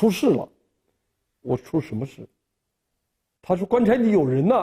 出事了。我出什么事？他说棺材里有人呢。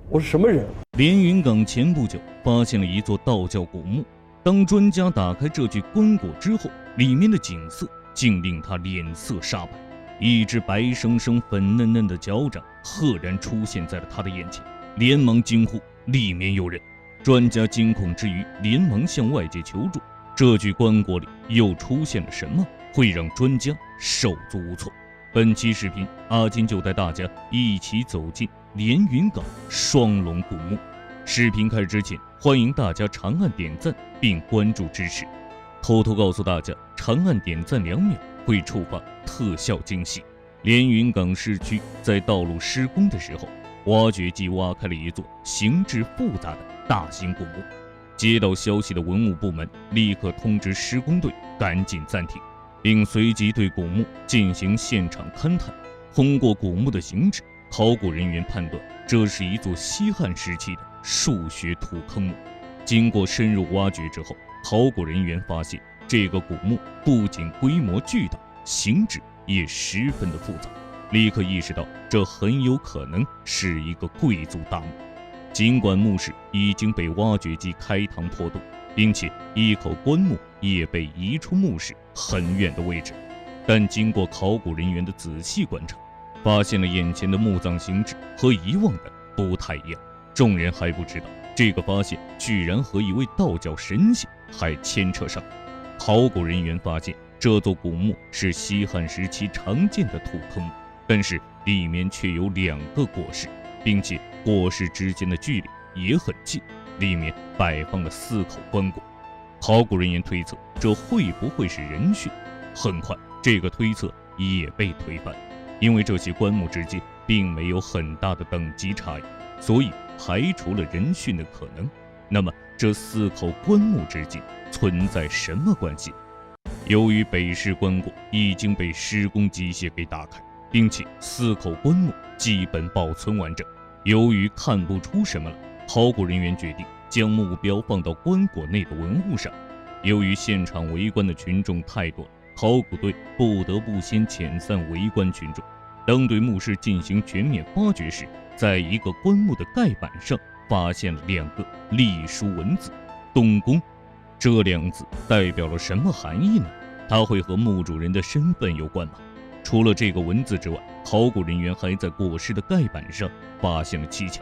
我是什么人？连云港前不久发现了一座道教古墓，当专家打开这具棺椁之后，里面的景色竟令他脸色煞白。一只白生生粉嫩嫩的脚掌赫然出现在了他的眼前，连忙惊呼里面有人。专家惊恐之余，连忙向外界求助。这具棺椁里又出现了什么，会让专家手足无措？本期视频，阿金就带大家一起走进连云港双龙古墓。视频开始之前，欢迎大家长按点赞并关注支持。偷偷告诉大家，长按点赞2秒会触发特效惊喜。连云港市区在道路施工的时候，挖掘机挖开了一座形制复杂的大型古墓。接到消息的文物部门立刻通知施工队赶紧暂停，并随即对古墓进行现场勘探。通过古墓的形制，考古人员判断这是一座西汉时期的数学土坑墓。经过深入挖掘之后，考古人员发现这个古墓不仅规模巨大，形制也十分的复杂，立刻意识到这很有可能是一个贵族大墓。尽管墓室已经被挖掘机开膛破洞，并且一口棺木也被移出墓室很远的位置，但经过考古人员的仔细观察，发现了眼前的墓葬形制和以往的不太一样。众人还不知道，这个发现居然和一位道教神仙还牵扯上。考古人员发现这座古墓是西汉时期常见的土坑墓，但是里面却有2个椁室，并且椁室之间的距离也很近，里面摆放了4口棺椁。考古人员推测，这会不会是人殉？很快，这个推测也被推翻，因为这些棺木之间并没有很大的等级差异，所以排除了人殉的可能。那么，这4口棺木之间存在什么关系？由于北室棺椁已经被施工机械给打开，并且4口棺木基本保存完整，由于看不出什么来，考古人员决定将目标放到棺椁内的文物上。由于现场围观的群众太多了，考古队不得不先遣散围观群众。当对墓室进行全面发掘时，在一个棺木的盖板上发现了2个隶书文字“东宫”。这2字代表了什么含义呢？它会和墓主人的身份有关吗？除了这个文字之外，考古人员还在椁室的盖板上发现了蹊跷，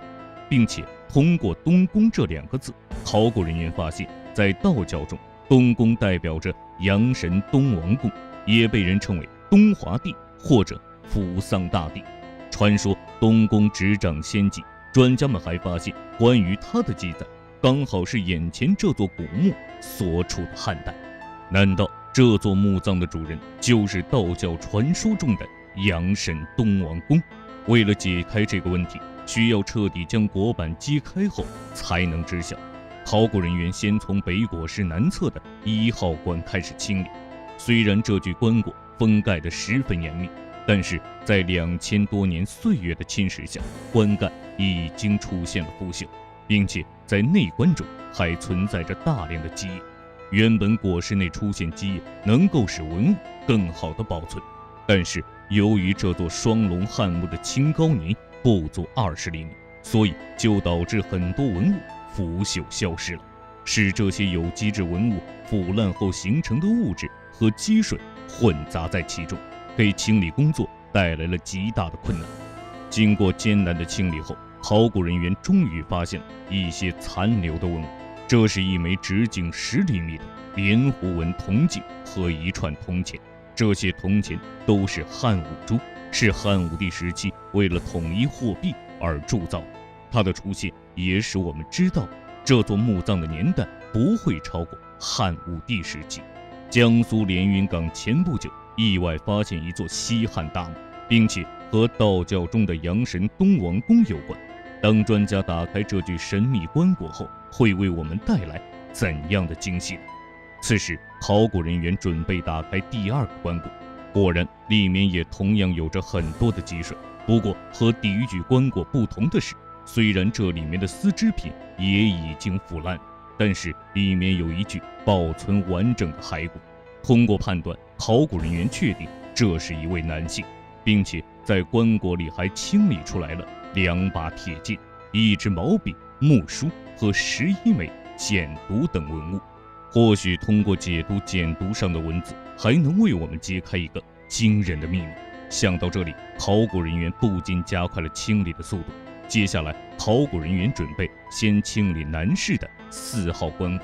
并且通过“东宫”这2个字，考古人员发现，在道教中，东宫代表着阳神东王公，也被人称为东华帝或者扶桑大帝。传说东宫执掌仙迹，专家们还发现关于他的记载刚好是眼前这座古墓所处的汉代。难道这座墓葬的主人就是道教传说中的阳神东王公？为了解开这个问题，需要彻底将椁板揭开后才能知晓。考古人员先从北椁室南侧的1号棺开始清理。虽然这具棺椁封盖得十分严密，但是在2000多年岁月的侵蚀下，棺盖已经出现了腐朽，并且在内棺中还存在着大量的积液。原本椁室内出现积液能够使文物更好的保存，但是由于这座双龙汉墓的清高年不足20厘米，所以就导致很多文物腐朽消失了，使这些有机质文物腐烂后形成的物质和积水混杂在其中，给清理工作带来了极大的困难。经过艰难的清理后，考古人员终于发现了一些残留的文物，这是一枚直径10厘米的莲弧纹铜镜和一串铜钱。这些铜钱都是汉武珠，是汉武帝时期为了统一货币而铸造的。它的出现也使我们知道这座墓葬的年代不会超过汉武帝时期。江苏连云港前不久意外发现一座西汉大墓，并且和道教中的阳神东王公有关。当专家打开这具神秘棺椁后，会为我们带来怎样的惊喜呢？此时，考古人员准备打开第2个棺椁，果然里面也同样有着很多的积水。不过和第1具棺椁不同的是，虽然这里面的丝织品也已经腐烂，但是里面有一具保存完整的骸骨。通过判断，考古人员确定这是一位男性，并且在棺椁里还清理出来了2把铁剑、1支毛笔、木梳和11枚简牍等文物。或许通过解读简牍上的文字，还能为我们揭开一个惊人的秘密。想到这里，考古人员不禁加快了清理的速度。接下来，考古人员准备先清理南室的4号棺椁。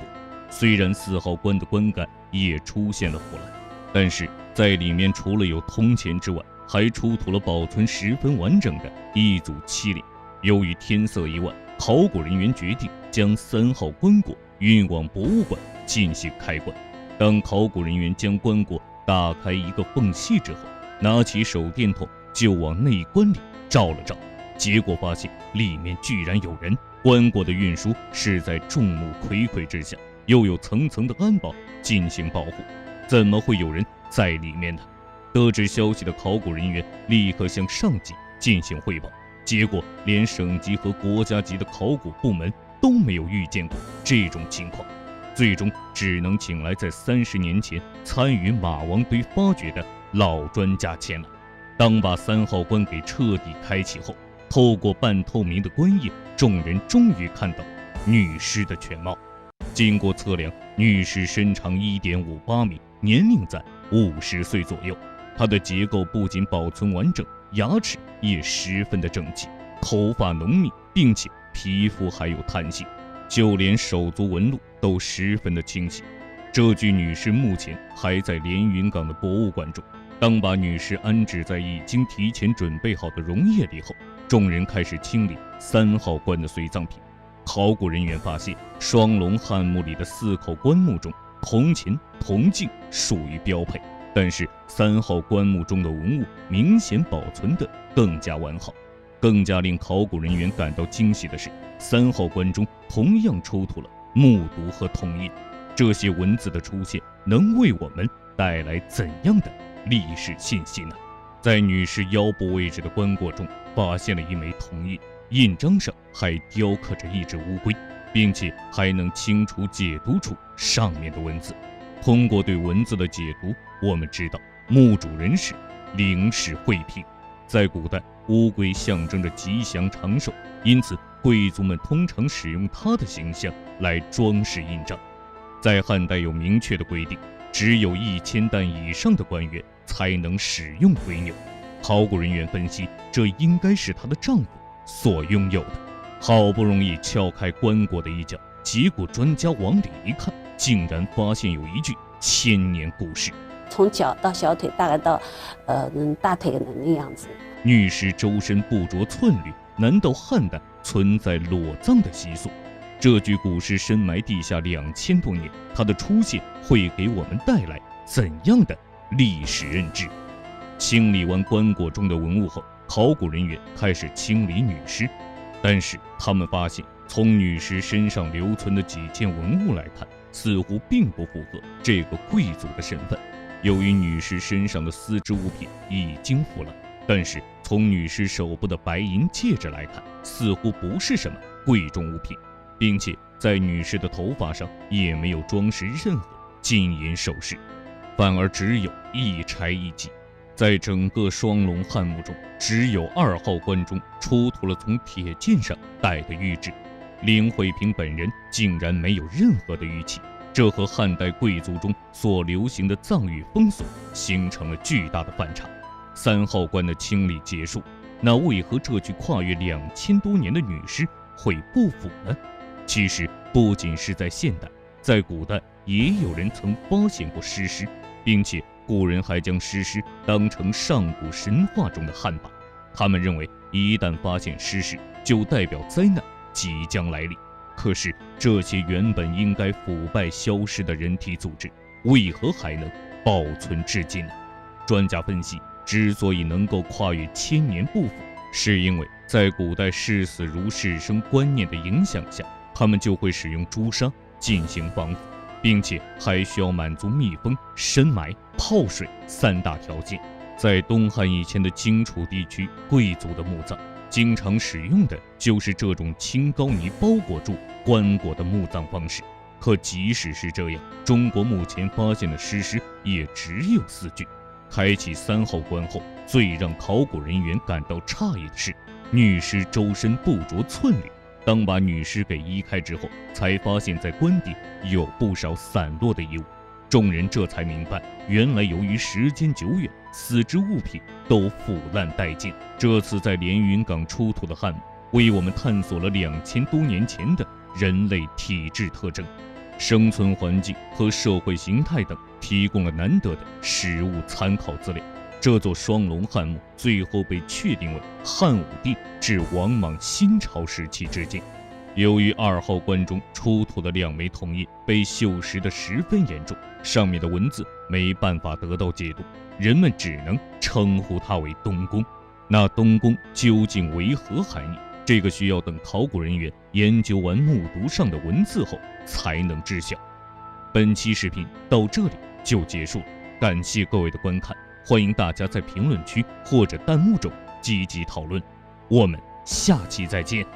虽然4号棺的棺盖也出现了腐烂，但是在里面除了有铜钱之外，还出土了保存十分完整的一组漆脸。由于天色已晚，考古人员决定将3号棺椁运往博物馆进行开棺。当考古人员将棺椁打开一个缝隙之后，拿起手电筒就往内棺里照了照，结果发现里面居然有人。棺椁的运输是在众目睽睽之下，又有层层的安保进行保护，怎么会有人在里面呢？得知消息的考古人员立刻向上级进行汇报，结果连省级和国家级的考古部门都没有遇见过这种情况，最终只能请来在30年前参与马王堆发掘的老专家前来。当把3号棺给彻底开启后，透过半透明的棺液，众人终于看到女尸的全貌。经过测量，女尸身长1.58米，年龄在50岁左右。她的结构不仅保存完整，牙齿也十分的整齐，头发浓密，并且皮肤还有弹性，就连手足纹路都十分的清晰。这具女尸目前还在连云港的博物馆中。当把女尸安置在已经提前准备好的溶液里后，众人开始清理3号棺的随葬品。考古人员发现，双龙汉墓里的4口棺木中，铜钱、铜镜属于标配，但是3号棺木中的文物明显保存得更加完好。更加令考古人员感到惊喜的是，3号棺中同样出土了木牍和铜印。这些文字的出现能为我们带来怎样的历史信息呢？在女尸腰部位置的棺椁中发现了一枚铜印，印章上还雕刻着一只乌龟，并且还能清楚解读出上面的文字。通过对文字的解读，我们知道墓主人是林氏惠平。在古代，乌龟象征着吉祥长寿，因此贵族们通常使用它的形象来装饰印章。在汉代有明确的规定，只有1000担以上的官员才能使用龟牛。考古人员分析，这应该是她的丈夫所拥有的。好不容易撬开棺椁的一角，结果专家往里一看，竟然发现有一具1000年古尸，从脚到小腿，大概到大腿的那样子。女尸周身不着寸缕，难道汉代存在裸葬的习俗？这具古尸深埋地下2000多年，它的出现会给我们带来怎样的历史认知？清理完棺椁中的文物后，考古人员开始清理女尸，但是他们发现，从女尸身上留存的几件文物来看，似乎并不符合这个贵族的身份。由于女尸身上的丝织物品已经腐烂，但是从女尸手部的白银戒指来看，似乎不是什么贵重物品，并且在女尸的头发上也没有装饰任何金银首饰，反而只有一钗一髻。在整个双龙汉墓中，只有2号棺中出土了从铁剑上带的玉质，林惠平本人竟然没有任何的玉器，这和汉代贵族中所流行的葬与风俗形成了巨大的反差。3号棺的清理结束，那为何这具跨越2000多年的女尸会不腐呢？其实不仅是在现代，在古代也有人曾发现过尸尸，并且古人还将尸尸当成上古神话中的汉魃。他们认为，一旦发现尸尸，就代表灾难即将来临。可是，这些原本应该腐败消失的人体组织，为何还能保存至今呢？专家分析，之所以能够跨越1000年不腐，是因为在古代视死如是生观念的影响下，他们就会使用朱砂进行防腐，并且还需要满足密封、深埋、泡水3大条件。在东汉以前的荆楚地区，贵族的墓葬经常使用的就是这种青膏泥包裹住棺椁的墓葬方式。可即使是这样，中国目前发现的尸尸也只有4具。开启3号棺后，最让考古人员感到诧异的是，女尸周身不着寸缕。当把女尸给移开之后，才发现在棺底有不少散落的衣物。众人这才明白，原来由于时间久远，死之物品都腐烂殆尽。这次在连云港出土的汉墓，为我们探索了2000多年前的人类体质特征、生存环境和社会形态等，提供了难得的实物参考资料。这座双龙汉墓最后被确定为汉武帝至王莽新朝时期之建。由于2号棺中出土的2枚铜印被锈蚀得十分严重，上面的文字没办法得到解读，人们只能称呼它为东宫。那东宫究竟为何含义？这个需要等考古人员研究完墓牍上的文字后才能知晓。本期视频到这里就结束了，感谢各位的观看，欢迎大家在评论区或者弹幕中积极讨论，我们下期再见。